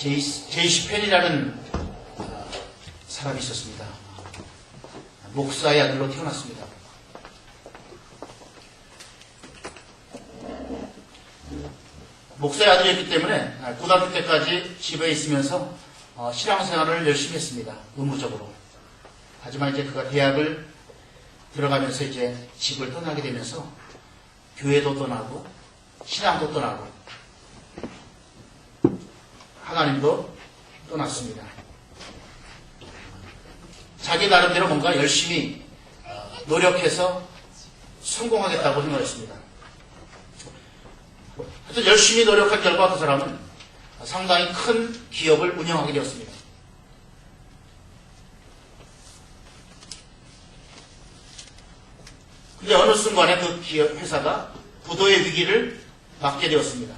제이시 펜이라는 사람이 있었습니다. 목사의 아들로 태어났습니다. 목사의 아들이었기 때문에 고등학교 때까지 집에 있으면서 신앙생활을 열심히 했습니다. 의무적으로. 하지만 이제 그가 대학을 들어가면서 이제 집을 떠나게 되면서 교회도 떠나고 신앙도 떠나고 하나님도 떠났습니다. 자기 나름대로 뭔가 열심히 노력해서 성공하겠다고 생각했습니다. 하여튼 열심히 노력한 결과 그 사람은 상당히 큰 기업을 운영하게 되었습니다. 근데 어느 순간에 그 기업 회사가 부도의 위기를 맞게 되었습니다.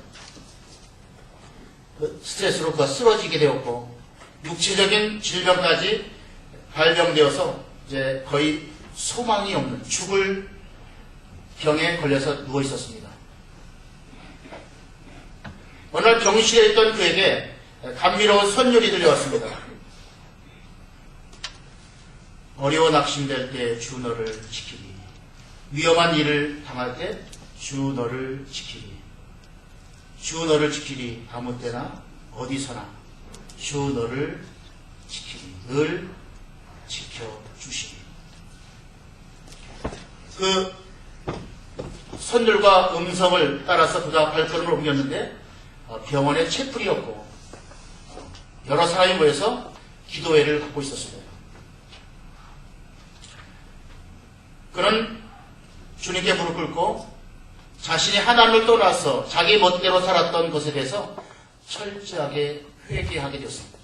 스트레스로 그가 쓰러지게 되었고 육체적인 질병까지 발병되어서 이제 거의 소망이 없는 죽을 병에 걸려서 누워 있었습니다. 어느 날 병실에 있던 그에게 감미로운 선율이 들려왔습니다. 어려워 낙심될 때 주 너를 지키리. 위험한 일을 당할 때 주 너를 지키리. 주 너를 지키리. 아무 때나 어디서나 주 너를 지키리. 늘 지켜주시리. 그 선율과 음성을 따라서 그가 발걸음을 옮겼는데 병원에 채플이었고 여러 사람이 모여서 기도회를 갖고 있었습니다. 그는 주님께 무릎 꿇고 자신이 하나님을 떠나서 자기 멋대로 살았던 것에 대해서 철저하게 회개하게 되었습니다.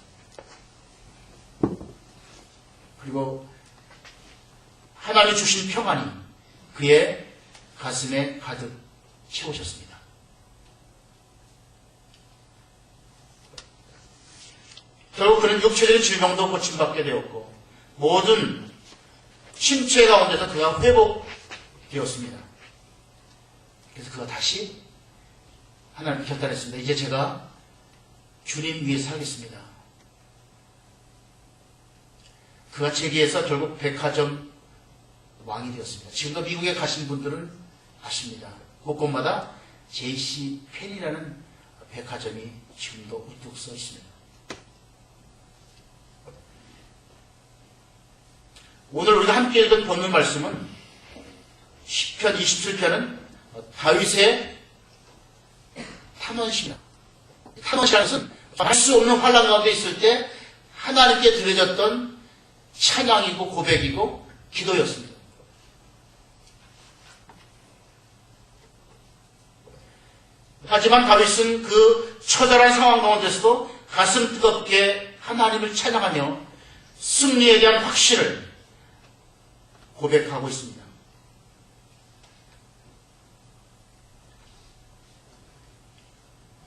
그리고 하나님이 주신 평안이 그의 가슴에 가득 채우셨습니다. 결국 그는 육체적인 질병도 고침받게 되었고 모든 침체 가운데서 그가 회복되었습니다. 그래서 그가 다시 하나님께 결단했습니다. 이제 제가 주님 위해 살겠습니다. 그가 재기해서 결국 백화점 왕이 되었습니다. 지금도 미국에 가신 분들은 아십니다. 곳곳마다 제이시 펜이라는 백화점이 지금도 우뚝 서 있습니다. 오늘 우리가 함께 읽은 본문 말씀은 시편 27편은 다윗의 탄원시입니다. 탄원시라는 것은 알 수 없는 환난 가운데 있을 때 하나님께 드려졌던 찬양이고 고백이고 기도였습니다. 하지만 다윗은 그 처절한 상황 가운데서도 가슴 뜨겁게 하나님을 찬양하며 승리에 대한 확신을 고백하고 있습니다.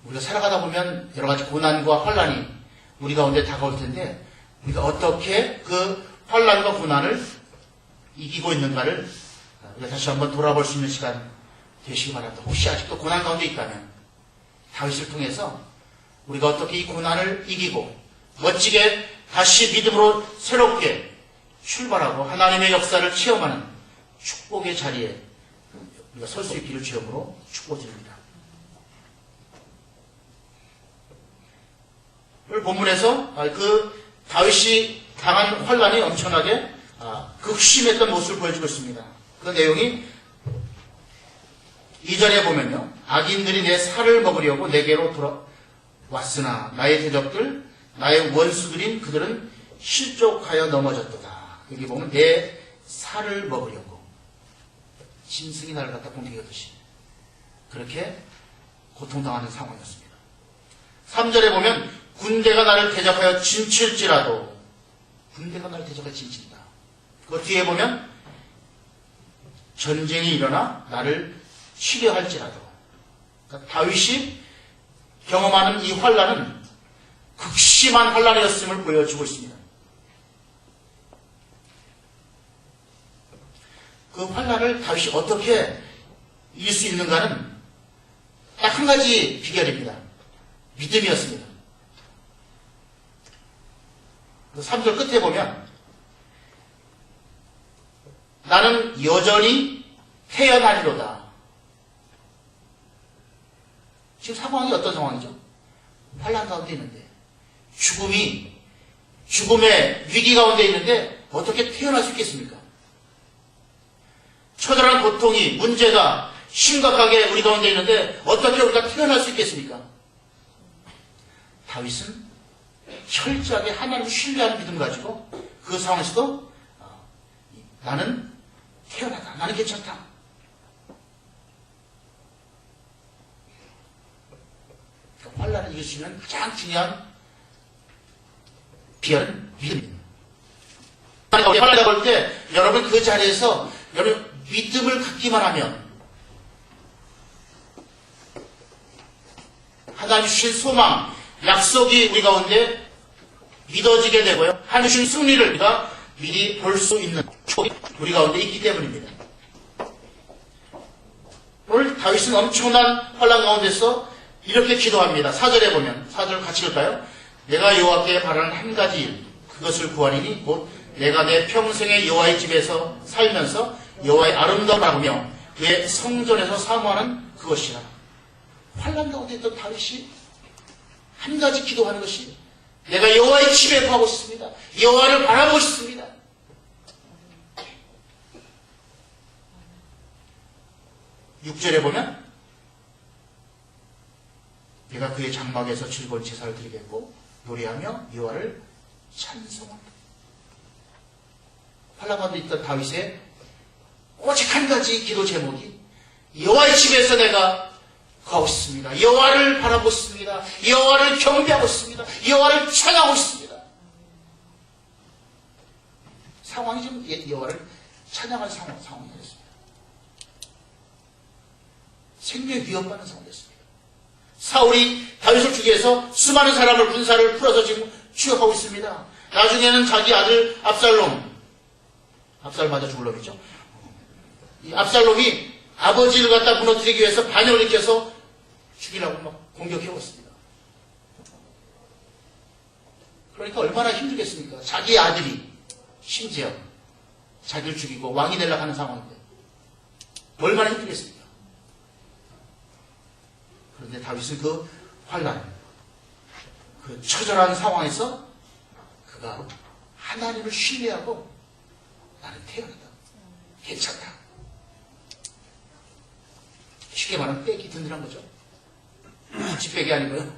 우리가 살아가다 보면 여러 가지 고난과 환난이 우리 가운데 다가올 텐데 우리가 어떻게 그 환난과 고난을 이기고 있는가를 우리가 다시 한번 돌아볼 수 있는 시간 되시기 바랍니다. 혹시 아직도 고난 가운데 있다면 다윗을 통해서 우리가 어떻게 이 고난을 이기고 멋지게 다시 믿음으로 새롭게 출발하고 하나님의 역사를 체험하는 축복의 자리에 우리가 설 수 있기를 주님으로 축복드립니다. 오늘 본문에서 그 다윗이 당한 환난이 엄청나게 극심했던 모습을 보여주고 있습니다. 그 내용이 2절에 보면요. 악인들이 내 살을 먹으려고 내게로 돌아왔으나 나의 대적들 나의 원수들인 그들은 실족하여 넘어졌도다. 여기 보면 내 살을 먹으려고 짐승이 나를 갖다 공격하듯이 그렇게 고통당하는 상황이었습니다. 3절에 보면 군대가 나를 대적하여 진칠지라도 군대가 나를 대적하여 진친다. 그 뒤에 보면 전쟁이 일어나 나를 치려할지라도 그러니까 다윗이 경험하는 이 환난은 극심한 환난이었음을 보여주고 있습니다. 그 환난을 다윗이 어떻게 이길 수 있는가는 딱 한 가지 비결입니다. 믿음이었습니다. 3절 끝에 보면 나는 여전히 태어나리로다. 지금 상황이 어떤 상황이죠? 환난 가운데 있는데 죽음의 위기 가운데 있는데 어떻게 태어날 수 있겠습니까? 처절한 고통이 문제가 심각하게 우리 가운데 있는데 어떻게 우리가 태어날 수 있겠습니까? 다윗은 철저하게 하나님을 신뢰하는 믿음 가지고 그 상황에서도 나는 태어나다. 나는 괜찮다. 그러니까 환난을 이길 수 있는 가장 중요한 비결은 믿음입니다. 환난을 볼 때 여러분 그 자리에서 여러분 믿음을 갖기만 하면 하나님 주신 소망, 약속이 우리 가운데 믿어지게 되고요. 하나님 주신 승리를 우리가 미리 볼 수 있는 축복이 우리 가운데 있기 때문입니다. 오늘 다윗은 엄청난 환난 가운데서 이렇게 기도합니다. 4절에 보면 4절 같이 읽을까요? 내가 여호와께 바라는 한 가지 일 그것을 구하리니 곧 내가 내 평생의 여호와의 집에서 살면서 여호와의 아름다움을 바라보며 그의 성전에서 사모하는 그것이라. 환난 가운데 있던 다윗이 한 가지 기도하는 것이 내가 여호와의 집에 가고 싶습니다. 여호와를 바라보고 싶습니다. (6절에) 보면 내가 그의 장막에서 즐거운 제사를 드리겠고 노래하며 여호와를 찬송한다. 환난 가운데 있던 다윗의 오직 한 가지 기도 제목이 여호와의 집에서 내가 가고 싶습니다. 여호와를 바라보고 싶습니다. 여호와를 경배하고 싶습니다. 여호와를 찬양하고 싶습니다. 상황이 좀 여호와를 찬양할 상황이 됐습니다. 생명에 위협받는 상황이 됐습니다. 사울이 다윗을 죽이기 위해서 수많은 사람을 군사를 풀어서 지금 추격하고 있습니다. 나중에는 자기 아들 압살롬 맞아 죽을 놈이죠. 이 압살롬이 아버지를 갖다 무너뜨리기 위해서 반역을 일으켜서 죽이려고 막 공격해왔습니다. 그러니까 얼마나 힘들겠습니까? 자기 아들이 심지어 자기를 죽이고 왕이 되려고 하는 상황인데 얼마나 힘들겠습니까? 그런데 다윗은 그 환난, 그 처절한 상황에서 그가 하나님을 신뢰하고 나는 태어났다. 괜찮다. 쉽게 말하면 빽이 든든한 거죠. 굳이 빽이 아니고요.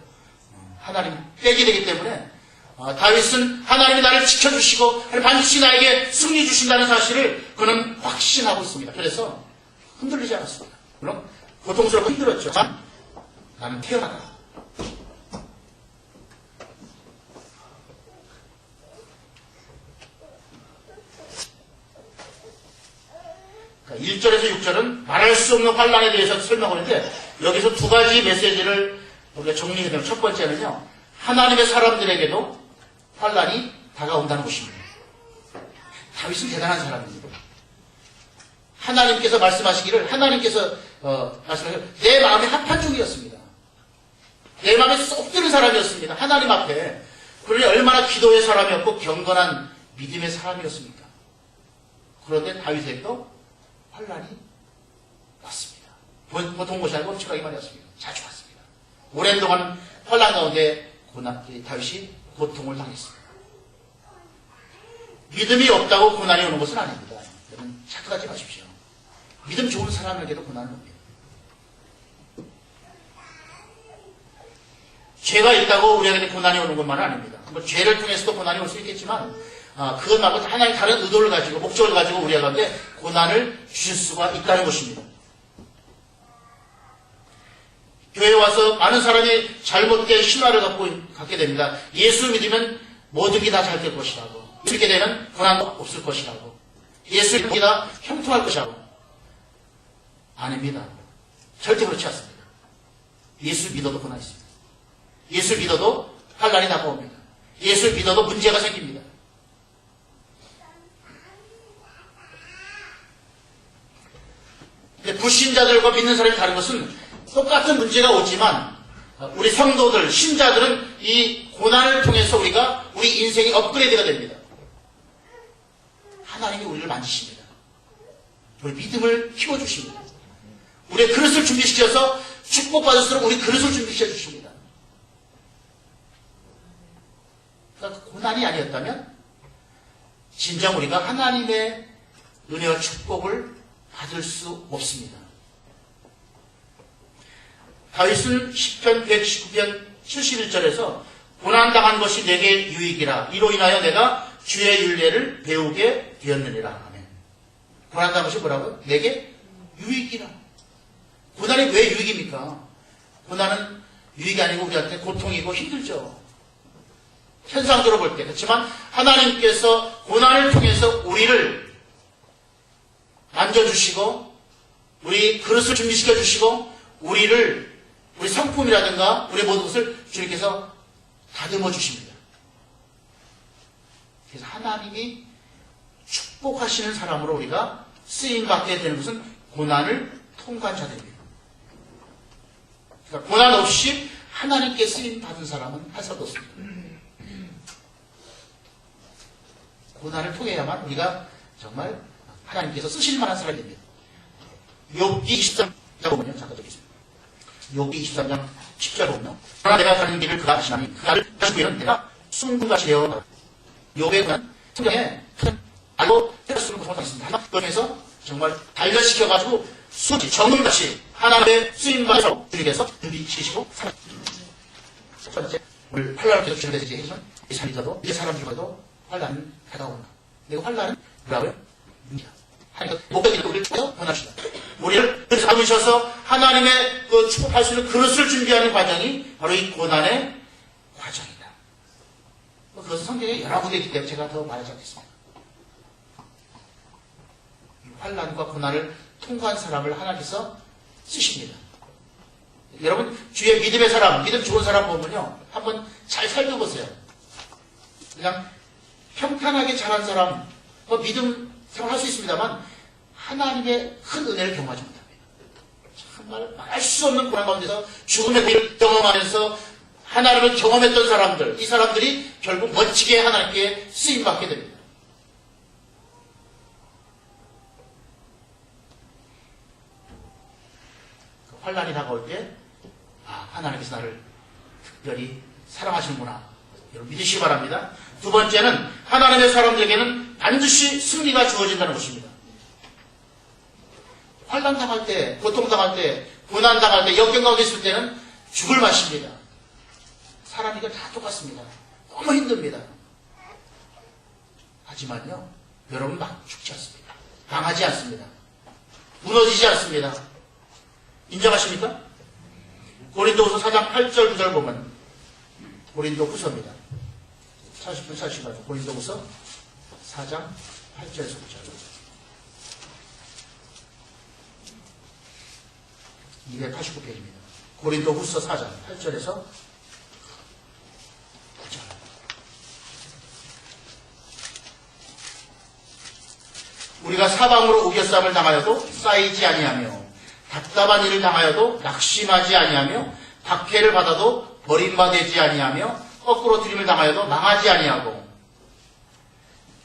하나님 빽이 되기 때문에 다윗은 하나님이 나를 지켜주시고 반드시 나에게 승리 주신다는 사실을 그는 확신하고 있습니다. 그래서 흔들리지 않았습니다. 물론 고통스럽고 힘들었죠. 나는 태어났다. 그러니까 1절에서 6절은 말할 수 없는 환난에 대해서 설명하는데 여기서 두 가지 메시지를 우리가 정리해야 되면 첫 번째는요. 하나님의 사람들에게도 환난이 다가온다는 것입니다. 다윗은 대단한 사람입니다. 하나님께서 말씀하시기를 말씀하시기를 내 마음에 합한 종이었습니다. 내 마음에 쏙 드는 사람이었습니다. 하나님 앞에. 그러니 얼마나 기도의 사람이었고 경건한 믿음의 사람이었습니까? 그런데 다윗에게도 환난이 왔습니다. 보통 것이 아니고 엄청나게 많이 왔습니다. 자주 왔습니다. 오랜 동안 환난 가운데 다윗이 고통을 당했습니다. 믿음이 없다고 고난이 오는 것은 아닙니다. 여러분 착각하지 마십시오. 믿음 좋은 사람에게도 고난은 옵니다. 죄가 있다고 우리에게 고난이 오는 것만은 아닙니다. 뭐 죄를 통해서도 고난이 올 수 있겠지만 그것 말고 하나님 다른 의도를 가지고 목적을 가지고 우리 가운데 고난을 주실 수가 있다는 것입니다. 교회에 와서 많은 사람이 잘못된 신화를 갖게 됩니다. 예수 믿으면 모든 게 다 잘 될 것이라고, 믿게 되면 고난도 없을 것이라고, 예수 믿기 다 형통할 것이라고. 아닙니다. 절대 그렇지 않습니다. 예수 믿어도 고난이 있습니다. 예수 믿어도 환난이 다가옵니다. 예수 믿어도 문제가 생깁니다. 근데 불신자들과 믿는 사람이 다른 것은 똑같은 문제가 오지만 우리 성도들, 신자들은 이 고난을 통해서 우리가 우리 인생이 업그레이드가 됩니다. 하나님이 우리를 만지십니다. 우리 믿음을 키워주십니다. 우리의 그릇을 준비시켜서 축복받을수록 우리 그릇을 준비시켜 주십니다. 그러니까 고난이 아니었다면 진정 우리가 하나님의 은혜와 축복을 받을 수 없습니다. 다윗은 시편 119편 71절에서 고난당한 것이 내게 유익이라 이로 인하여 내가 주의 율례를 배우게 되었느니라. 아멘. 고난당한 것이 뭐라고요? 내게 유익이라. 고난이 왜 유익입니까? 고난은 유익이 아니고 우리한테 고통이고 힘들죠. 현상적으로 볼 때. 그렇지만 하나님께서 고난을 통해서 우리를 만져주시고 우리 그릇을 준비시켜 주시고 우리 성품이라든가 우리 모든 것을 주님께서 다듬어 주십니다. 그래서 하나님이 축복하시는 사람으로 우리가 쓰임받게 되는 것은 고난을 통과한 자들입니다. 그러니까 고난 없이 하나님께 쓰임받은 사람은 한 사람도 없습니다. 고난을 통해야만 우리가 정말 하나님께서 쓰실 만한 사람이 됩니다. 욥기 23장 보면요. 잠깐 적겠습니다. 욥기 23장 10절 보면요. 그러나 내가 가는 길을 그가 아시나니 그가를 다시고에는 내가 숭분같이 되어 욥의 고난 성경에 알고 때려 쓰는 것을 못하겠습니다. 하지만 그 중에서 정말 단련시켜가지고 수지 정음같이 하나님의 쓰임받아서 주님께서 준비시키시고 살았습니다. 첫 번째 오늘 환란을 계속 주님께서 이제 해주면 이 삶이 있어도 이 사람 중에도 환란은 다가온다. 그리고 환란은 뭐라고요? 하나님께서 목적이 우리를 통해서 원하시다. 우리를 잡으셔서 하나님의 그 축복할 수 있는 그릇을 준비하는 과정이 바로 이 고난의 과정이다. 그것은 성경에 여러 군데 있기 때문에 제가 더 말하지 않겠습니다. 환란과 고난을 통과한 사람을 하나님께서 쓰십니다. 여러분 주위에 믿음의 사람, 믿음 좋은 사람 보면요. 한번 잘 살펴보세요. 그냥 평탄하게 자란 사람, 믿음 생활할 수 있습니다만 하나님의 큰 은혜를 경험하지 못합니다. 정말 말할 수 없는 고난 가운데서 죽음의 위를 경험하면서 하나님을 경험했던 사람들, 이 사람들이 결국 멋지게 하나님께 쓰임받게 됩니다. 환란이 다가올 때 하나님께서 나를 특별히 사랑하시는구나. 여러분 믿으시기 바랍니다. 두 번째는 하나님의 사람들에게는 반드시 승리가 주어진다는 것입니다. 환난 당할 때, 고통 당할 때, 고난 당할 때, 역경 가운데 있을 때는 죽을 맛입니다. 사람이가 다 똑같습니다. 너무 힘듭니다. 하지만요, 여러분 막 죽지 않습니다. 당하지 않습니다. 무너지지 않습니다. 인정하십니까? 고린도후서 4장 8절 9절 보면 고린도후서입니다. 40분 찾으시가지고 고린도후서 4장 8절에서 9절 289페이지입니다. 고린도후서 4장 8절에서 9절 우리가 사방으로 우겨쌈을 당하여도 쌓이지 아니하며 답답한 일을 당하여도 낙심하지 아니하며 박해를 받아도 버림받지 아니하며 거꾸로 들임을 당하여도 망하지 아니하고.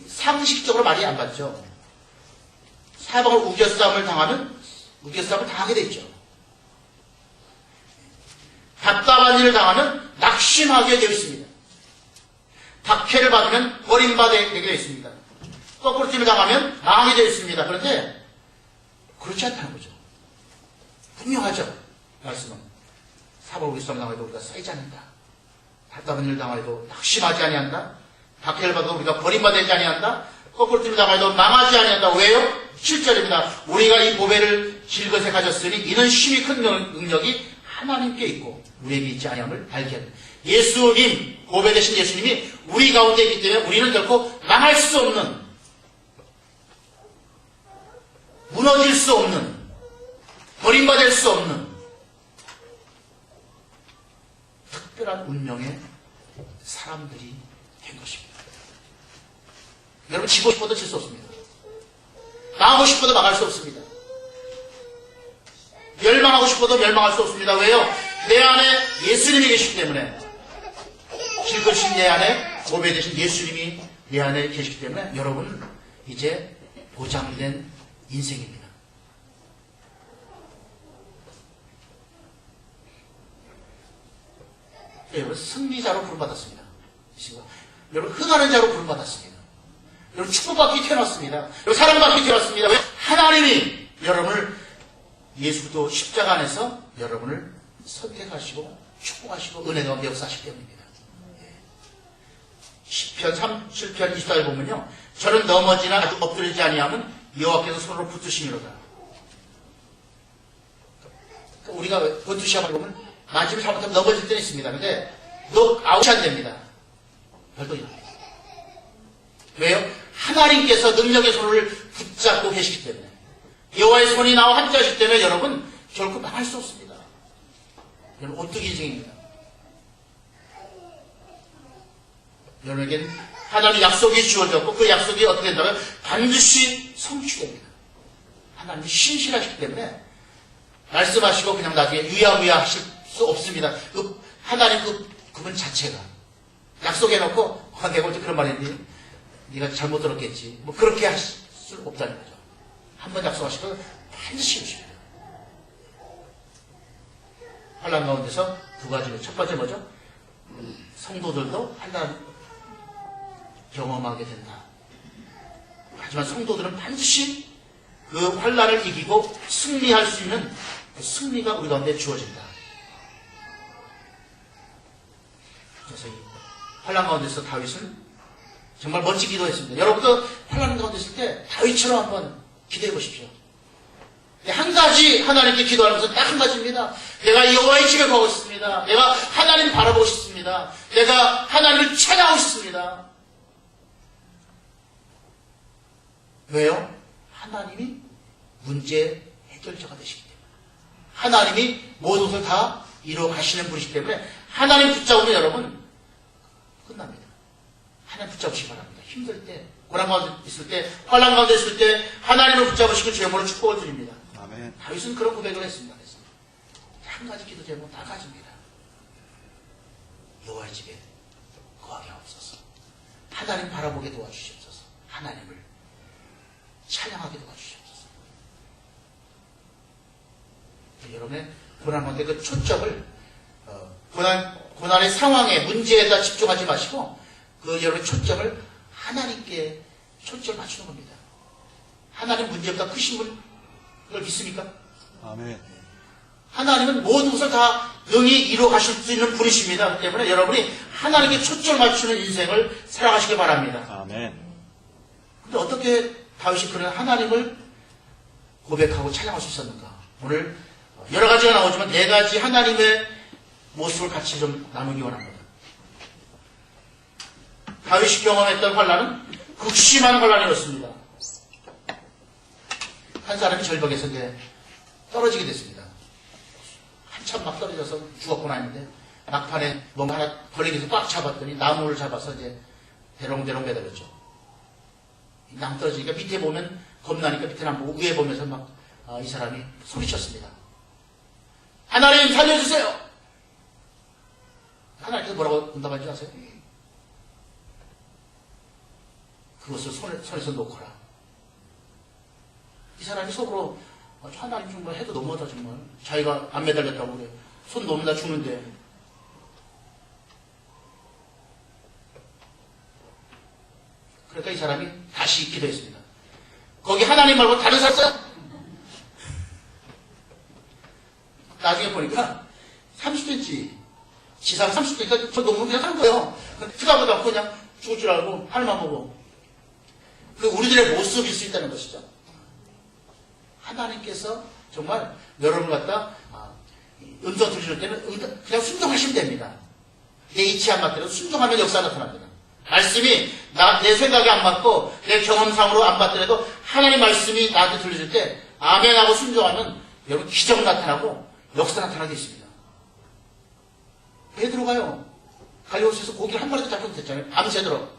상식적으로 말이 안 맞죠. 사방으로 우겨쌈을 당하면 우겨쌈을 당하게 돼 있죠. 답답한 일을 당하면 낙심하게 되어 있습니다. 박해를 받으면 버림받게 되어 있습니다. 거꾸로 들임을 당하면 망하게 되어 있습니다. 그런데 그렇지 않다는 거죠. 분명하죠. 말씀은 사방으로 우겨쌈을 당하여도 우리가 쌓이지 않는다. 답답한 일을 당하여도 낙심하지 아니한다. 박해를 받아도 우리가 버림받지 아니한다. 거꾸로 들임을 당하여도 망하지 아니한다. 왜요? 7절입니다. 우리가 이 보배를 길것에 가졌으니 이는 심히 큰 능력이 하나님께 있고 우리에게 있지 아니함을 알게 한다. 예수님, 보배 되신 예수님이 우리 가운데 있기 때문에 우리는 결코 망할 수 없는, 무너질 수 없는, 버림받을 수 없는 특별한 운명의 사람들이 된 것입니다. 여러분 지고 싶어도 질 수 없습니다. 망하고 싶어도 망할 수 없습니다. 멸망하고 싶어도 멸망할 수 없습니다. 왜요? 내 안에 예수님이 계시기 때문에, 길거신 내 안에 보배 되신 예수님이 내 안에 계시기 때문에 여러분 이제 보장된 인생입니다. 여러분 승리자로 부름받았습니다. 여러분 흥하는 자로 부름받았습니다. 여러분 축복받기 태어났습니다. 여러분 사랑받기 태어났습니다. 왜? 하나님이 여러분을 예수도 십자가 안에서 여러분을 선택하시고 축복하시고 은혜 가운데 역사하시기 때문입니다. 시편 37편 24절 보면요, 저는 넘어지나 아주 엎드리지 아니하면 여호와께서 손으로 붙드시미로다. 우리가 권투 시합을 보면 만지면 잘못하면 넘어질 때는 있습니다. 근데 아웃이 안 됩니다. 별도 일어납니다. 왜요? 하나님께서 능력의 손을 붙잡고 계시기 때문에, 여호와의 손이 나와 함께 하시기 때문에 여러분 결코 망할 수 없습니다. 여러분 어떻게 인생입니다. 여러분에겐 하나님의 약속이 주어졌고 그 약속이 어떻게 된다면 반드시 성취됩니다. 하나님이 신실하시기 때문에 말씀하시고 그냥 나중에 유야무야 하실 수 없습니다. 하나님 그분 자체가 약속해놓고 내가 어제 그런 말 했니? 네가 잘못 들었겠지. 뭐 그렇게 할 수 없다는 거죠. 한번 약속하시고 반드시 이루십니다. 환난 가운데서 두 가지로, 첫 번째 뭐죠? 성도들도 환난 경험하게 된다. 하지만 성도들은 반드시 그 환난을 이기고 승리할 수 있는 그 승리가 우리 가운데 주어진다. 그래서 이 환난 가운데서 다윗은 정말 멋진 기도했습니다. 여러분도 환난 가운데 있을 때 다윗처럼 한번 기도해 보십시오. 한 가지 하나님께 기도하면서 딱 한 가지입니다. 내가 여호와의 집에 가고 싶습니다. 내가 하나님 바라보고 싶습니다. 내가 하나님을 찬양하고 싶습니다. 왜요? 하나님이 문제 해결자가 되시기 때문에, 하나님이 모든 것을 다 이루어 가시는 분이시기 때문에 하나님 붙잡으면 여러분 끝납니다. 하나님 붙잡으시기 바랍니다. 힘들 때, 고난 가운데 있을 때, 환난 가운데 있을 때 하나님을 붙잡으시고 주님으로 축복을 드립니다. 아멘. 다윗은 그런 고백을 했습니다. 그래서 한 가지 기도 제목 다 가집니다. 여호와의 집에 거하게 하옵소서. 하나님 바라보게 도와주시옵소서. 하나님을 찬양하게 도와주시옵소서. 여러분의 고난 가운데 그 초점을 고난의 상황에, 문제에다 집중하지 마시고 여러분의 초점을 하나님께 초점을 맞추는 겁니다. 하나님 문제보다 크신 분을 믿습니까? 아멘. 하나님은 모든 것을 다 능히 이루어 가실 수 있는 분이십니다. 그렇기 때문에 여러분이 하나님께 초점을 맞추는 인생을 살아가시기 바랍니다. 아멘. 근데 어떻게 다윗이 그런 하나님을 고백하고 찬양할 수 있었는가? 오늘 여러 가지가 나오지만 네 가지 하나님의 모습을 같이 좀 나누기 원합니다. 다윗이 경험했던 환난은 극심한 환난이었습니다. 한 사람이 절벽에서 이제 떨어지게 됐습니다. 한참 막 떨어져서 죽었구나 했는데 막판에 뭔가 하나 걸리게 해서 꽉 잡았더니 나무를 잡아서 이제 대롱대롱 매달렸죠. 낭 떨어지니까 밑에 보면 겁나니까 밑에는 안 보고 위에 보면서 막 이 사람이 소리쳤습니다. 하나님 살려주세요. 하나님께서 뭐라고 응답하는지 아세요? 그것을 손에서 놓거라. 이 사람이 속으로 하나님 정말 해도 너무하다 정말. 자기가 안 매달렸다고 그래. 손 놓으면 나 죽는데. 그러니까 이 사람이 다시 기도했습니다. 거기 하나님 말고 다른 사람 써요? 나중에 보니까 30cm, 지상 30cm니까 저 너무 그냥 한 거예요. 트가보다 않고 그냥 죽을 줄 알고 하늘만 보고. 그 우리들의 모습일 수 있다는 것이죠. 하나님께서 정말 여러분 갖다 음성 들으실 때는 그냥 순종하시면 됩니다. 내 이치 안 맞더라도 순종하면 역사가 나타납니다. 말씀이 내 생각이 안 맞고 내 경험상으로 안 맞더라도 하나님 말씀이 나한테 들려줄 때 아멘하고 순종하면 여러분 기적 나타나고 역사 나타나게 있습니다. 베드로가요, 갈리오스에서 고기를 한 마리도 잡혀도 됐잖아요. 밤새도록.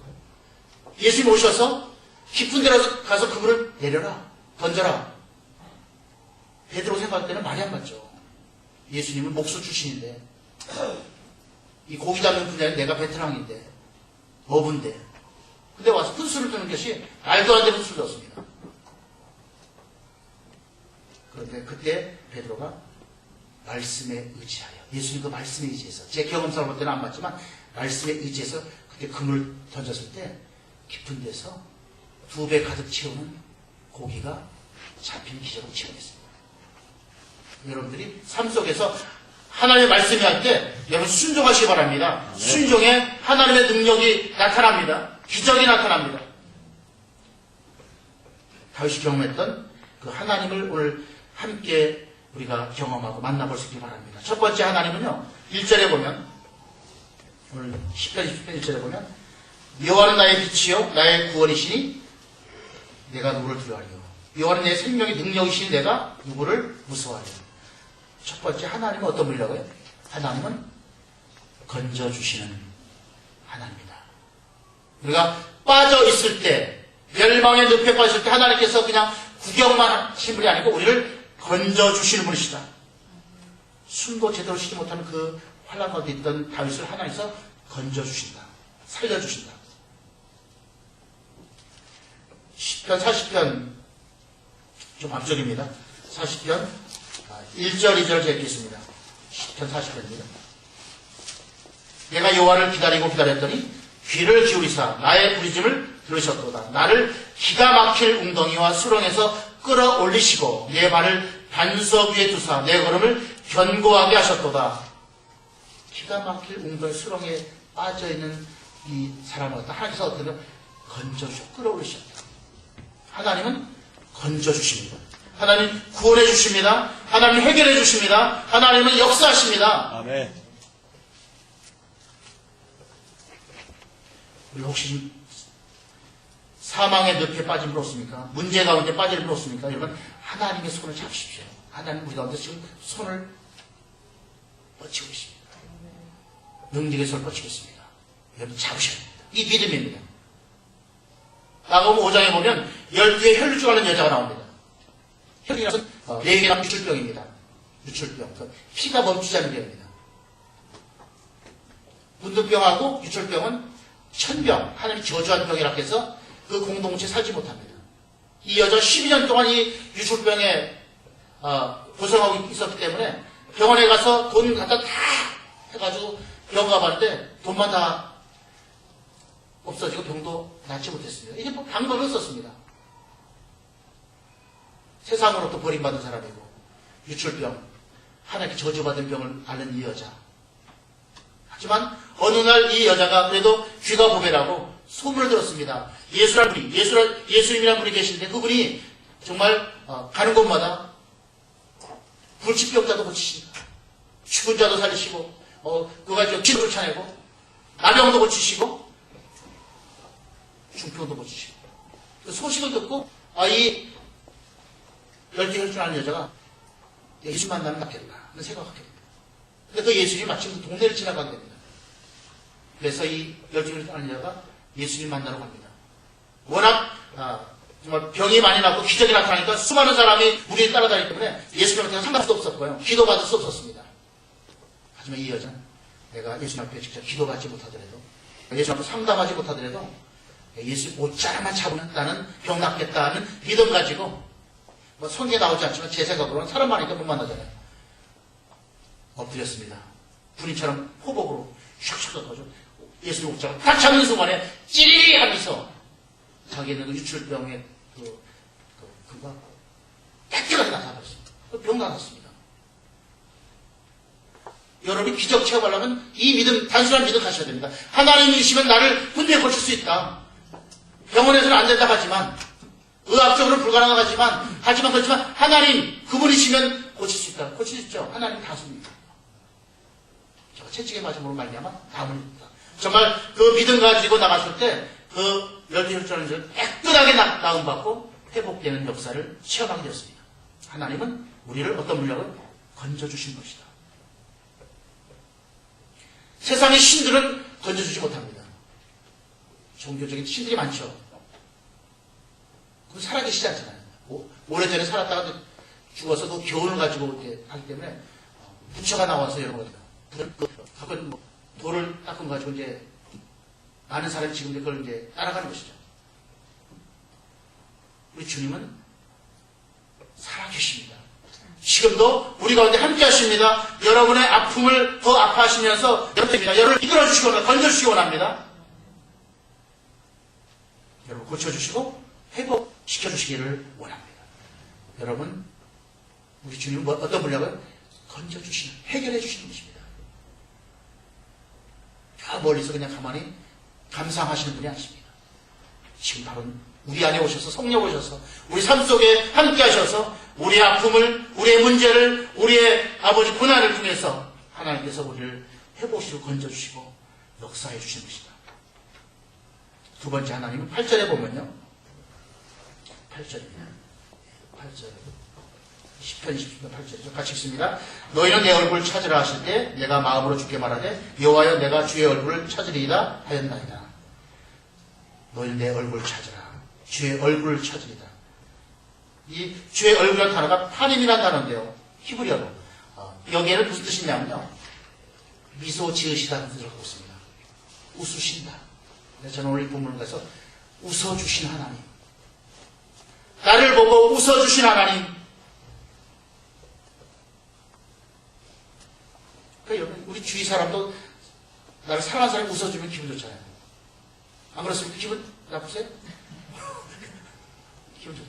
예수님 오셔서 깊은 데 가서 그분을 내려라, 던져라. 베드로 생각할 때는 말이 안 맞죠. 예수님은 목수 출신인데 이 고기 잡는 분야에 내가 베테랑인데, 어부인데. 근데 와서 훈수를 두는 것이 말도 안 되는 훈수를 뒀습니다. 그런데 그때 베드로가 말씀에 의지하여, 예수님 그 말씀에 의지해서, 제 경험상으로 볼 때는 안 맞지만, 말씀에 의지해서 그때 금을 던졌을 때, 깊은 데서 2배 가득 채우는 고기가 잡힌 기적을 체험했습니다. 여러분들이 삶 속에서 하나님의 말씀이 할 때 여러분 순종하시기 바랍니다. 네. 순종에 하나님의 능력이 나타납니다. 기적이 나타납니다. 다윗이 경험했던 그 하나님을 오늘 함께 우리가 경험하고 만나볼 수 있기 바랍니다. 첫 번째 하나님은요, 1절에 보면, 오늘 10편 20편 1절에 보면, 여호와는 나의 빛이요 나의 구원이시니 내가 누구를 두려워하리요. 여호와는 내 생명의 능력이시니 내가 누구를 무서워하리요. 첫 번째 하나님은 어떤 분이라고요? 하나님은 건져주시는 하나님이다. 우리가 빠져있을 때, 멸망의 늪에 빠졌을 때 하나님께서 그냥 구경만 하신 분이 아니고 우리를 건져주시는 분이시다. 숨도 제대로 쉬지 못하는 그 환난 가운데 있던 다윗을 하나님께서 건져주신다. 살려주신다. 10편 40편 좀 앞쪽입니다. 40편 1절 2절 제가 읽겠습니다. 10편 40편입니다. 내가 여호와를 기다리고 기다렸더니 귀를 기울이사 나의 부르짐을 들으셨도다. 나를 기가 막힐 웅덩이와 수렁에서 끌어올리시고 내 발을 반석 위에 두사 내 걸음을 견고하게 하셨도다. 기가 막힐 웅덩이 수렁에 빠져있는 이 사람을 갖다 하나님께서 어떻게 건져주시고 끌어올리셨다. 하나님은 건져주십니다. 하나님 구원해 주십니다. 하나님 해결해 주십니다. 하나님은 역사하십니다. 아멘. 우리 혹시 사망의 늪에 빠진 분 없습니까? 문제 가운데 빠진 분 없습니까? 여러분 하나님의 손을 잡으십시오. 하나님 우리 가운데 지금 손을 뻗치고 있습니다. 능력의 손을 뻗치고 있습니다. 여러분 잡으셔야 됩니다. 이 믿음입니다. 마가복음 5장에 보면 12의 혈루증 앓는 여자가 나옵니다. 혈이라는 것은 뇌기랑 유출병입니다. 유출병. 피가 멈추지 않는 병입니다. 문둥병하고 유출병은 천병, 하나님 저주한 병이라고 해서 그 공동체에 살지 못합니다. 이 여자 12년 동안 이 유출병에 고생하고 있었기 때문에 병원에 가서 돈 갖다 다 해가지고 병 가봤는데 돈만 다 없어지고 병도 낫지 못했습니다. 이게 뭐 방법을 썼습니다. 세상으로부터 버림받은 사람이고 유출병, 하나님께 저주받은 병을 앓는 이 여자. 하지만 어느 날 이 여자가 그래도 귀가 보배라고 소문을 들었습니다. 예수님이라는 분이 계신데 그분이 정말 가는 곳마다 불치병자도 고치신다. 죽은 자도 살리시고 그가 기도를 쫓아내고 나병도 고치시고 중풍도 고치시고 그 소식을 듣고 이 12 혈중 아는 여자가 예수 만나면 낫겠다 하는 생각을 하게 됩니다. 근데 그 예수님이 마침 동네를 지나가게 됩니다. 그래서 이 12 혈중 아는 여자가 예수님 만나러 갑니다. 워낙 정말 병이 많이 나고 기적이 나타나니까 수많은 사람이 무리에 따라다니기 때문에 예수님한테 상담할 수 없었고요. 기도받을 수 없었습니다. 하지만 이 여자는 내가 예수님 앞에 직접 기도받지 못하더라도 예수님 앞에 상담하지 못하더라도 예수님 옷자락만 잡으면 나는 병 낫겠다는 믿음 가지고 성경에 나오지 않지만 제 생각으로는 사람 많으니까 못 만나잖아요. 엎드렸습니다. 군인처럼 호복으로 슉슉 던져서 예수님 옷자락 딱 잡는 순간에 찌리리 하면서 자기 있는 그 유출병의 그가 깨끗하게 나타났습니다. 병 나았습니다. 여러분이 기적 체험하려면 이 믿음, 단순한 믿음 가셔야 됩니다. 하나님이시면 나를 분명히 고칠 수 있다. 병원에서는 안 된다 하지만 의학적으로는 불가능하지만 그렇지만 하나님 그분이시면 고칠 수 있다. 고칠 수 있죠. 하나님 다수입니다. 제가 채찍에 맞은 으로 말미암아 나무입니다. 정말 그 믿음 가지고 나갔을 때 그 12혈전을 깨끗하게 나음받고 회복되는 역사를 체험하게 되었습니다. 하나님은 우리를 어떤 물량을 건져주신 것이다. 세상의 신들은 건져주지 못합니다. 종교적인 신들이 많죠. 그건 살아계시지 않잖아요. 오래전에 살았다가 죽어서 그 교훈을 가지고 하기 때문에 부처가 나와서 여러분 갖고 뭐 돌을 닦은 가지고 이제 많은 사람이 지금 그걸 이제 따라가는 것이죠. 우리 주님은 살아계십니다. 지금도 우리 가운데 함께 하십니다. 여러분의 아픔을 더 아파하시면서 여러분을 이끌어주시고 건져주시기 원합니다. 여러분 고쳐주시고 회복시켜주시기를 원합니다. 여러분 우리 주님은 어떤 분이라고요? 건져주시는, 해결해주시는 분이십니다. 다 멀리서 그냥 가만히 감상하시는 분이 아니십니다. 지금 바로 우리 안에 오셔서 성령 오셔서 우리 삶 속에 함께 하셔서 우리의 아픔을, 우리의 문제를, 우리의 아버지 고난을 통해서 하나님께서 우리를 회복시키고 건져주시고 역사해 주시는 것이다. 두 번째 하나님은 8절에 보면요. 8절입니다. 8절. 10편 20편 8절이죠. 같이 읽습니다. 너희는 내 얼굴을 찾으라 하실 때 내가 마음으로 주께 말하되 여호와여 내가 주의 얼굴을 찾으리이다 하였나이다. 너희는 내 얼굴을 찾으라. 주의 얼굴을 찾으리다. 이 주의 얼굴이라는 단어가 파님이라는 단어인데요. 히브리어로. 여기에는 무슨 뜻이냐면요. 미소 지으시다는 뜻을 갖고 있습니다. 웃으신다. 저는 오늘 이 본문을 가서 웃어주신 하나님. 나를 보고 웃어주신 하나님. 그러니까 우리 주위 사람도 나를 사랑하는 사람이 웃어주면 기분 좋잖아요. 안 그렇습니까? 기분 나쁘세요? 기분 좋죠.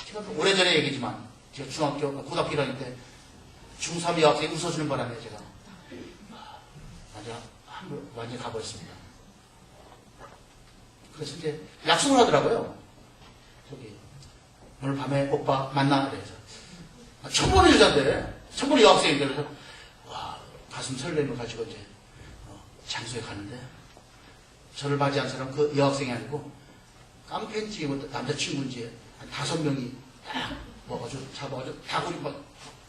제가 오래전에 얘기지만 제가 중학교, 고등학교 1학년 때 중3 여학생이 웃어주는 바람에 제가 완전히 가버렸습니다. 그래서 이제 약속을 하더라고요. 저기 오늘 밤에 오빠 만나 그래서 천번의 여자인데 천번의 여학생인데 그래서 와 가슴 설렘을 가지고 이제 장소에 가는데 저를 맞이한 사람 그 여학생이 아니고 깡패인지 남자친구인지 한 5명이 딱 와가지고 잡아가지고 다구리 막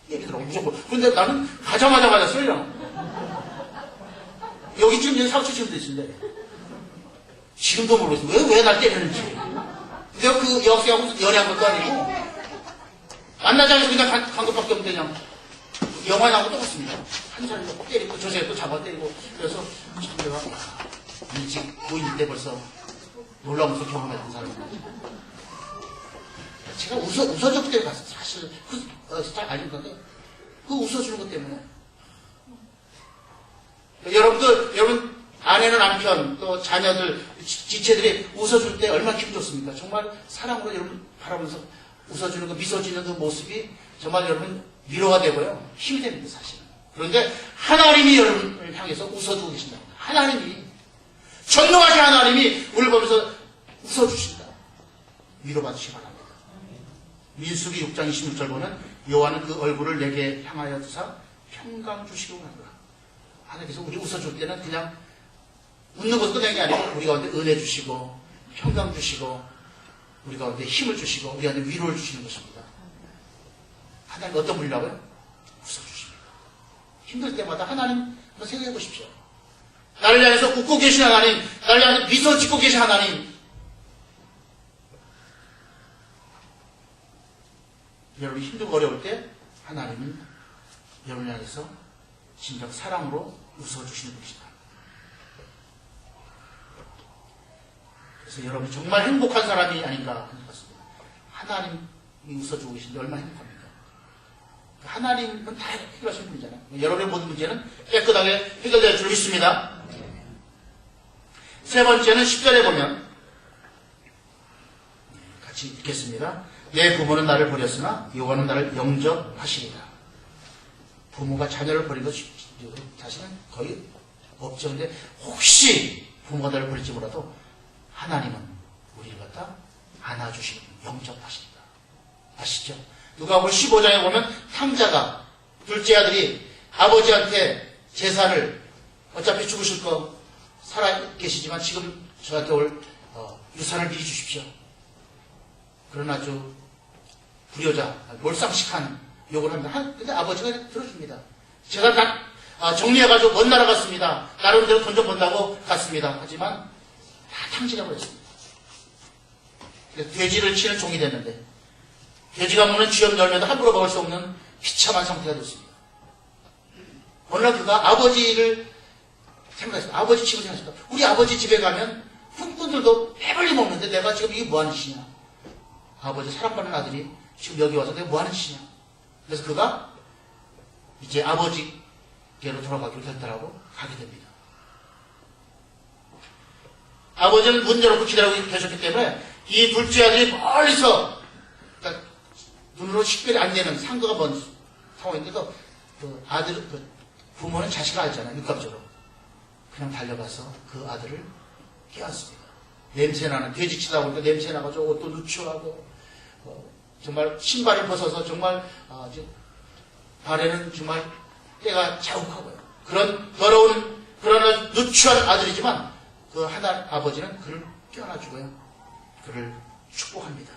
얘기더라고 무조건. 그런데 나는 가자마자 맞았어요. 여기쯤 이제 사고치시면 되신데 지금도 모르겠어요. 왜 날 때리는지. 내가 그 여학생하고 연애한 것도 아니고 만나자면서 그냥 간 것밖에 없는데 그냥 영화 나오고 똑같습니다. 한 사람이 또 때리고 저 새끼 또 잡아 때리고 그래서 참 내가 일찍 고인일 때 벌써 놀라운 것을 경험했던 사람입니다. 제가 웃어줬기 때문에 갔어요. 사실 잘 아닌 건데 그 웃어주는 것 때문에 여러분 아내는 남편 또 자녀들 지체들이 웃어줄 때 얼마나 기분 좋습니까? 정말 사랑으로 여러분 바라보면서 웃어주는 그 미소 짓는 그 모습이 정말 여러분 위로가 되고요 힘이 됩니다 사실은. 그런데 하나님이 여러분을 향해서 웃어주고 계신다. 하나님이 전능하신 하나님이 우리를 보면서 웃어주신다. 위로받으시기 바랍니다. 민수기 6장 26절 보면 여호와는 그 얼굴을 내게 향하여 두사 평강 주시기 원하노라. 하나님께서 우리 웃어줄 때는 그냥 웃는 것도 끝난 게 아니고 우리 가운데 은혜 주시고 평강 주시고 우리 가운데 힘을 주시고 우리 가운데 위로를 주시는 것입니다. 하나님 어떤 분이라고요? 웃어주십니다. 힘들 때마다 하나님 한번 생각해 보십시오. 나를 향해서 웃고 계신 하나님, 나를 향해서 미소 짓고 계신 하나님. 여러분이 힘들고 어려울 때 하나님은 여러분을 향해서 진정 사랑으로 웃어주시는 분이시다. 그래서 여러분이 정말 행복한 사람이 아닌가 생각했습니다. 하나님이 웃어주고 계신데 얼마나 행복합니까? 하나님은 다 해결하시는 분이잖아요. 여러분의 모든 문제는 깨끗하게 해결될 줄 믿습니다. 세 번째는 10절에 보면 같이 읽겠습니다. 내 부모는 나를 버렸으나 여호와는 나를 영접하시리라. 부모가 자녀를 버린 것 자신은 거의 없죠. 근데 혹시 부모가 나를 버릴지 몰라도 하나님은 우리를 갖다 안아주시고 영접하십니다. 아시죠? 누가복음 15장에 보면 탕자가 둘째 아들이 아버지한테 재산을 어차피 죽으실 거 살아계시지만 지금 저한테 올 유산을 미리 주십시오. 그런 아주 불효자, 몰상식한 욕을 합니다. 근데 아버지가 들어줍니다. 제가 다 정리해가지고 먼 나라 갔습니다. 나름대로 돈 좀 번다고 갔습니다. 하지만 다 탕진해 버렸습니다. 돼지를 치는 종이 됐는데 돼지가 먹는 쥐염 열매도 함부로 먹을 수 없는 비참한 상태가 됐습니다. 어느 날 그가 아버지를 생각했어. 아버지 집을 생각했어. 우리 아버지 집에 가면 흉꾼들도 배불리 먹는데 내가 지금 이게 뭐하는 짓이냐. 아버지 사랑받는 아들이 지금 여기 와서 내가 뭐하는 짓이냐. 그래서 그가 이제 아버지께로 돌아가기로 결단하고 가게 됩니다. 아버지는 문 열어놓고 기다리고 계셨기 때문에 이 둘째 아들이 멀리서 그러니까 눈으로 식별이 안 되는 상도가 먼 상황인데도 그 아들, 그 부모는 자식을 알잖아요. 육감적으로. 그냥 달려가서 그 아들을 깨웠습니다. 냄새나는, 돼지 치다 보니까 냄새나가지고 옷도 누추하고, 정말 신발을 벗어서 정말, 발에는 정말 때가 자욱하고요. 그런 더러운, 그러나 누추한 아들이지만 그 하나 아버지는 그를 껴안아주고요. 그를 축복합니다.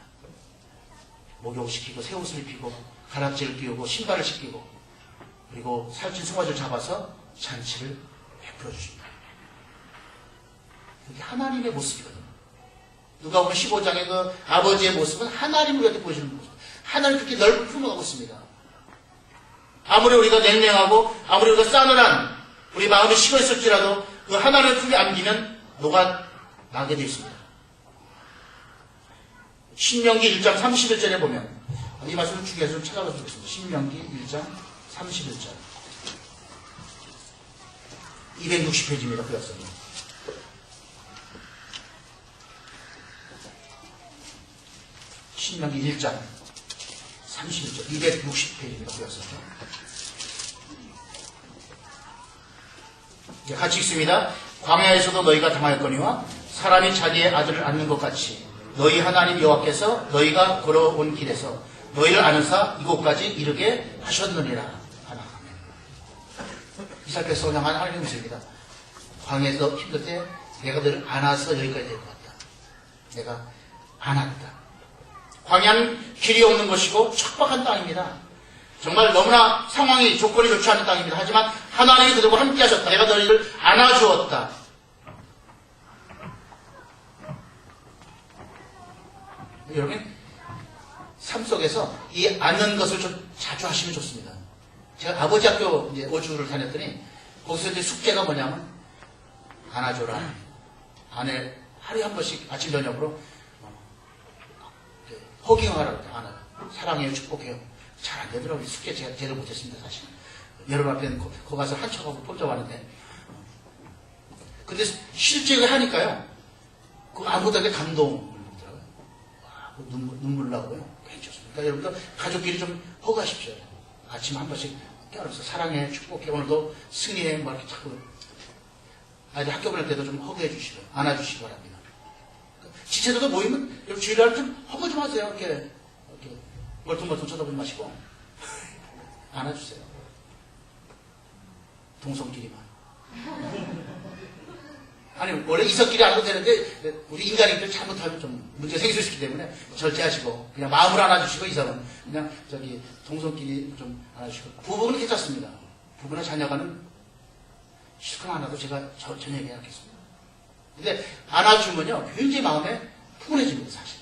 목욕시키고 새 옷을 입히고 가락지를 끼우고 신발을 신기고 그리고 살찐 송아지를 잡아서 잔치를 베풀어 주십니다. 그게 하나님의 모습이거든요. 누가복음 15장의 그 아버지의 모습은 하나님을 우리한테 보여주는 모습. 하나님 그렇게 넓은 품을 갖고 있습니다. 아무리 우리가 냉랭하고 아무리 우리가 싸늘한 우리 마음이 식어 있을지라도 그 하나님의 품에 안기면 녹아나게 되어 있습니다. 신명기 1장 31절에 보면 이 말씀을 중요해서 좀 찾아봐 주겠습니다. 신명기 1장 31절 260페이지입니다. 그 역사는 신명기 1장 31절 260페이지입니다. 그 역사는 같이 읽습니다. 광야에서도 너희가 당하였거니와 사람이 자기의 아들을 안는 것 같이 너희 하나님 여호와께서 너희가 걸어온 길에서 너희를 안으사 이곳까지 이르게 하셨느니라. 하나. 이삭께서 향한 하나님의 음성입니다. 광야에서 힘들 때 내가 너를 안아서 여기까지 될 것 같다. 내가 안았다. 광야는 길이 없는 것이고 척박한 땅입니다. 정말 너무나 상황이 조건이 좋지 않은 땅입니다. 하지만 하나님이 그들과 함께 하셨다. 내가 너희를 안아주었다. 여러분 삶 속에서 이 안는 것을 좀 자주 하시면 좋습니다. 제가 아버지 학교 이제 5주를 다녔더니 거기서 이제 숙제가 뭐냐면 안아줘라. 아내 하루에 한 번씩 아침 저녁으로 허깅하라고 안아요. 사랑해요, 축복해요. 잘 안 되더라고요. 숙제 제가 제대로 못했습니다, 사실. 여러분 앞에는 거기 가서 한 척하고 혼자 왔는데. 근데 실제 하니까요. 그 아무것도 감동. 눈물 나고요. 괜찮습니다. 그러니까 여러분들 가족끼리 좀 허가하십시오. 아침에 한 번씩 껴안아서 사랑해, 축복해, 오늘도 승리해, 뭐 이렇게 자꾸 아이들 학교 보낼 때도 좀 허가해 주시고 안아주시기 바랍니다. 지체들도 모이면 여러분 주일날 좀 허가 좀 하세요. 이렇게 멀뚱멀뚱 쳐다보지 마시고 안아주세요. 동성끼리만. 아니 원래 이성끼리 안아도 되는데 우리 인간이들 잘못하면 좀 문제가 생길 수 있기 때문에 절제하시고 그냥 마음으로 안아주시고 이성은 그냥 동성끼리 좀 안아주시고 부부는 괜찮습니다. 부부나 자녀가는 실컷 안아도 제가 저녁에 하겠습니다. 근데 안아주면요 굉장히 마음에 푸근해집니다. 사실.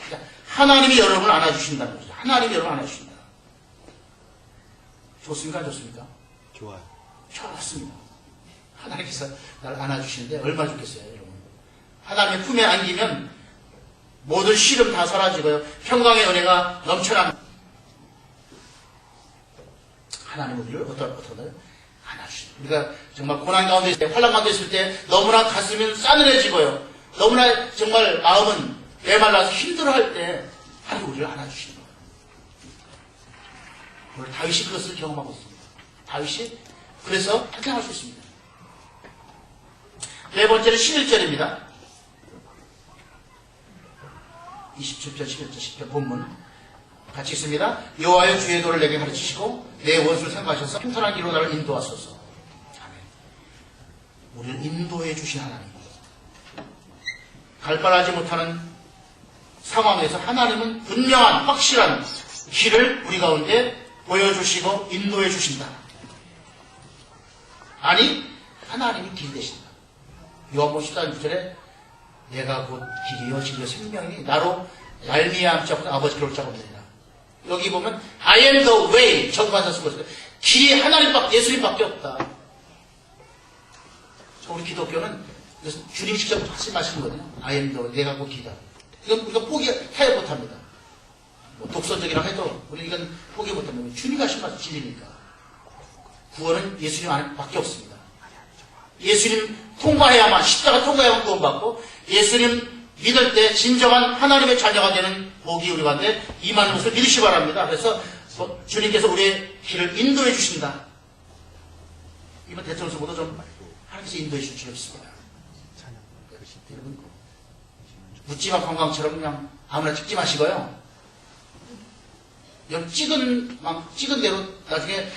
그러니까 하나님이 여러분을 안아주신다는 거죠. 하나님이 여러분을 안아주신다. 좋습니까? 안 좋습니까? 좋아요. 좋습니다. 하나님께서 나를 안아주시는데 얼마나 좋겠어요, 여러분. 하나님의 품에 안기면 모든 시름 다 사라지고요. 평강의 은혜가 넘쳐납니다. 하나님은 우리를 어떠나요? 안아주십니다. 우리가 정말 고난 가운데 있을 때, 환난 가운데 있을 때 너무나 가슴이 싸늘해지고요. 너무나 정말 마음은 메말라서 힘들어할 때 하나님 우리를 안아주시는 거예요. 오늘 다윗이 그것을 경험하고 있습니다. 다윗이 그래서 탄생할 수 있습니다. 네 번째는 11절입니다. 27절, 11절, 10절 본문 같이 있습니다. 여호와여 주의 도를 내게 가르치시고 내 원수를 생각하셔서 평탄한 길로 나를 인도하소서. 아멘. 우리를 인도해 주신 하나님. 갈바하지 못하는 상황에서 하나님은 분명한 확실한 길을 우리 가운데 보여주시고 인도해 주신다. 아니 하나님이 길 되신다. 요한복음 14장 9절에 내가 곧 길이요 진리요 생명이니 나로 말미암지 않고 아버지께로 올 자가 없느니라. 여기 보면 I am the way 적반사 쓰고 있어요. 길이 하나님밖에, 예수님밖에 없다. 우리 기독교는 주님이 직접 하신 말씀이거든요. I am the way, 내가 곧 길이다. 이건 우리가 포기해야 못합니다. 뭐 독서적이라고 해도 우리 이건 포기 못합니다. 주님이 하신 말씀 진리니까. 구원은 예수님 안밖에 없습니다. 예수님 통과해야만, 십자가 통과해야만 구원받고, 예수님 믿을 때 진정한 하나님의 자녀가 되는 복이 우리 가운데 임하는 것을 믿으시 바랍니다. 그래서 주님께서 우리의 길을 인도해 주신다. 이번 대통령 선거도 좀 하나님께서 인도해 주실 줄 믿습니다. 여러분, 묻지마 관광처럼 그냥 아무나 찍지 마시고요. 여러분 찍은 대로 나중에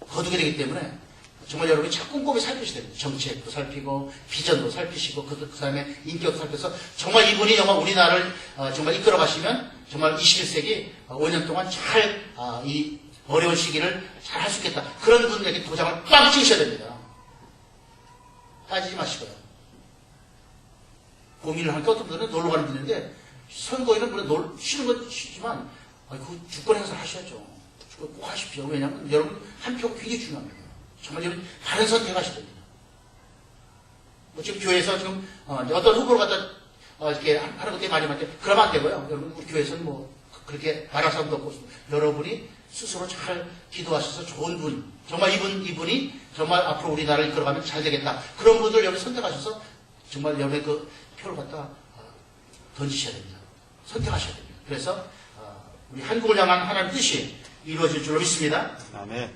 거두게 되기 때문에 정말 여러분이 참 꼼꼼히 살피셔야 됩니다. 정책도 살피고 비전도 살피시고 그 다음에 인격도 살펴서 정말 이분이 정말 우리나라를 정말 이끌어 가시면 정말 21세기 5년 동안 잘 이 어려운 시기를 잘 할 수 있겠다. 그런 분들에게 도장을 빵 찍으셔야 됩니다. 빠지지 마시고요. 고민을 하니까 어떤 분들은 놀러 가는 분인데 선거에는 물론 쉬는 건 쉬지만 그 주권 행사를 하셔야죠. 주권 꼭 하십시오. 왜냐하면 여러분 한 표가 굉장히 중요합니다. 정말 여러분 바른 선택하셔야 됩니다. 뭐 지금 교회에서 지금 어떤 후보를 갖다 이렇게 하는 것들이 많이 많은데 그러면 안 되고요. 여러분 우리 교회에서는 뭐 그렇게 말할 사람도 없고 여러분이 스스로 잘 기도하셔서 좋은 분, 정말 이분이 정말 앞으로 우리나라를 이끌어가면 잘 되겠다. 그런 분들 여러분 선택하셔서 정말 여러분의 그 표를 갖다 던지셔야 됩니다. 선택하셔야 됩니다. 그래서 우리 한국을 향한 하나님의 뜻이 이루어질 줄로 믿습니다. 아멘.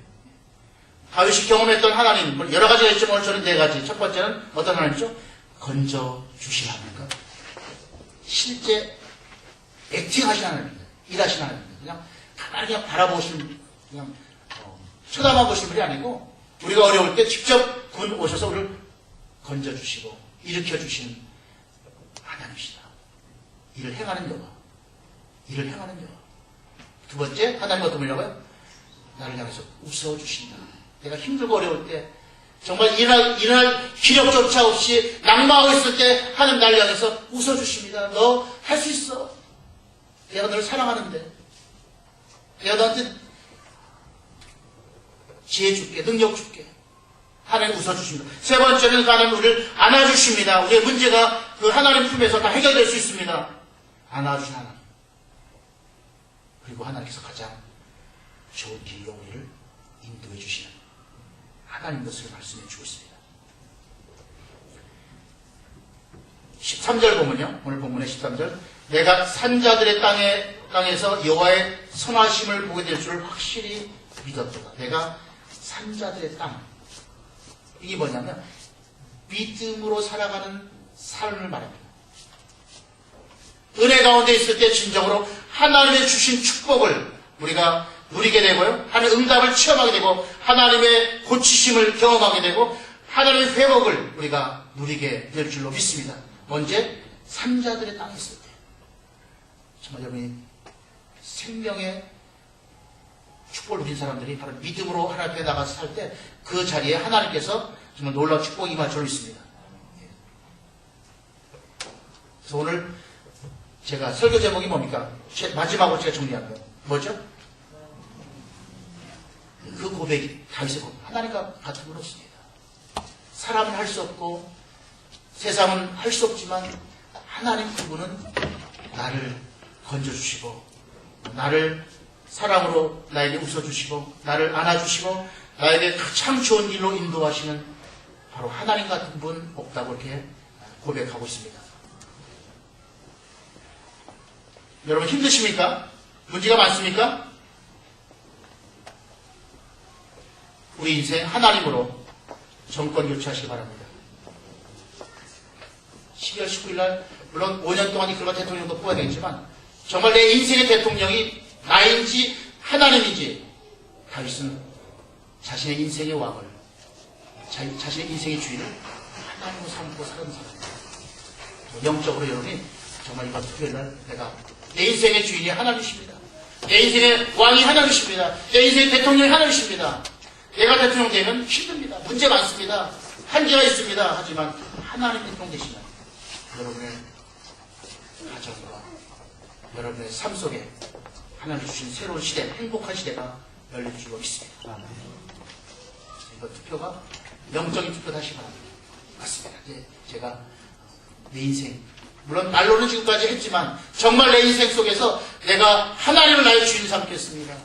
다윗이 경험했던 하나님, 여러 가지가 있지만 오늘 저는 네 가지. 첫 번째는 어떤 하나님이죠? 건져주시는 하나님. 실제 액팅 하시는 하나님입니다. 일하시는 하나님입니다. 그냥 가만히 그냥 바라보시는, 그냥 쳐다만 보시는 분이 아니고 우리가 어려울 때 직접 군 오셔서 우리를 건져주시고 일으켜주시는 하나님이시다. 일을 행하는 여호와. 일을 행하는 여호와. 두 번째, 하나님 어떤 분이라고요? 나를 향해서 웃어주신다. 내가 힘들고 어려울 때, 정말 일할 기력조차 없이 낙마하고 있을 때 하나님 나를 향해서 웃어주십니다. 너 할 수 있어. 내가 너를 사랑하는데. 내가 너한테 지혜 줄게, 능력 줄게. 하나님 웃어주십니다. 세 번째는 하나님 우리를 안아주십니다. 우리의 문제가 그 하나님 품에서 다 해결될 수 있습니다. 안아주신 하나님. 그리고 하나님께서 가장 좋은 길로 우리를 인도해 주시는 하나님 것을 말씀해 주고 있습니다. 13절 보면요. 오늘 본문의 13절. 내가 산자들의 땅에서 여호와의 선하심을 보게 될 줄 확실히 믿었도다. 내가 산자들의 땅. 이게 뭐냐면 믿음으로 살아가는 삶을 말합니다. 은혜 가운데 있을 때 진정으로 하나님의 주신 축복을 우리가 누리게 되고요. 하나님의 응답을 체험하게 되고 하나님의 고치심을 경험하게 되고 하나님의 회복을 우리가 누리게 될 줄로 믿습니다. 언제? 산자들의 땅에 있을 때. 정말 여러분이 생명의 축복을 누린 사람들이 바로 믿음으로 하나님 앞에 나가서 살 때 그 자리에 하나님께서 정말 놀라운 축복이 임할 줄로 있습니다. 그래서 오늘 제가 설교 제목이 뭡니까? 마지막으로 제가 정리한 거 뭐죠? 그 고백이 다윗의 고백. 하나님과 같은 분 없습니다. 사람은 할 수 없고 세상은 할 수 없지만 하나님 그분은 나를 건져주시고 나를 사랑으로 나에게 웃어주시고 나를 안아주시고 나에게 가장 좋은 길로 인도하시는 바로 하나님 같은 분 없다고 이렇게 고백하고 있습니다. 여러분 힘드십니까? 문제가 많습니까? 우리 인생 하나님으로 정권 교체하시기 바랍니다. 12월 19일 날 물론 5년 동안 이끌어간 대통령도 뽑아야 되겠지만 정말 내 인생의 대통령이 나인지 하나님인지 다윗은 자신의 인생의 왕을 자신의 인생의 주인을 하나님으로 삼고 사는 사람입니다. 영적으로 여러분이 정말 이번 토요일날 내가 내 인생의 주인이 하나님이십니다. 내 인생의 왕이 하나님이십니다. 내 인생의 대통령이 하나님이십니다. 내가 대통령 되면 힘듭니다. 문제 많습니다. 한계가 있습니다. 하지만 하나님 대통령 되시면 여러분의 가정과 여러분의 삶 속에 하나님 주신 새로운 시대, 행복한 시대가 열릴 줄로 믿습니다. 이거 투표가 영적인 투표 다시 바랍니다. 맞습니다. 이제 제가 내 인생, 물론 말로는 지금까지 했지만 정말 내 인생 속에서 내가 하나님을 나의 주인 삼겠습니다.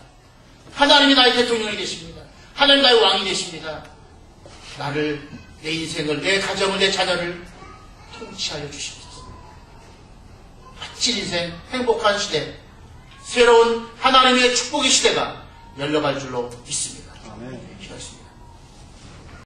하나님이 나의 대통령이 되십니다. 하나님 나의 왕이 되십니다. 나를, 내 인생을, 내 가정을, 내 자녀를 통치하여 주십시오. 멋진 인생, 행복한 시대, 새로운 하나님의 축복의 시대가 열려갈 줄로 믿습니다.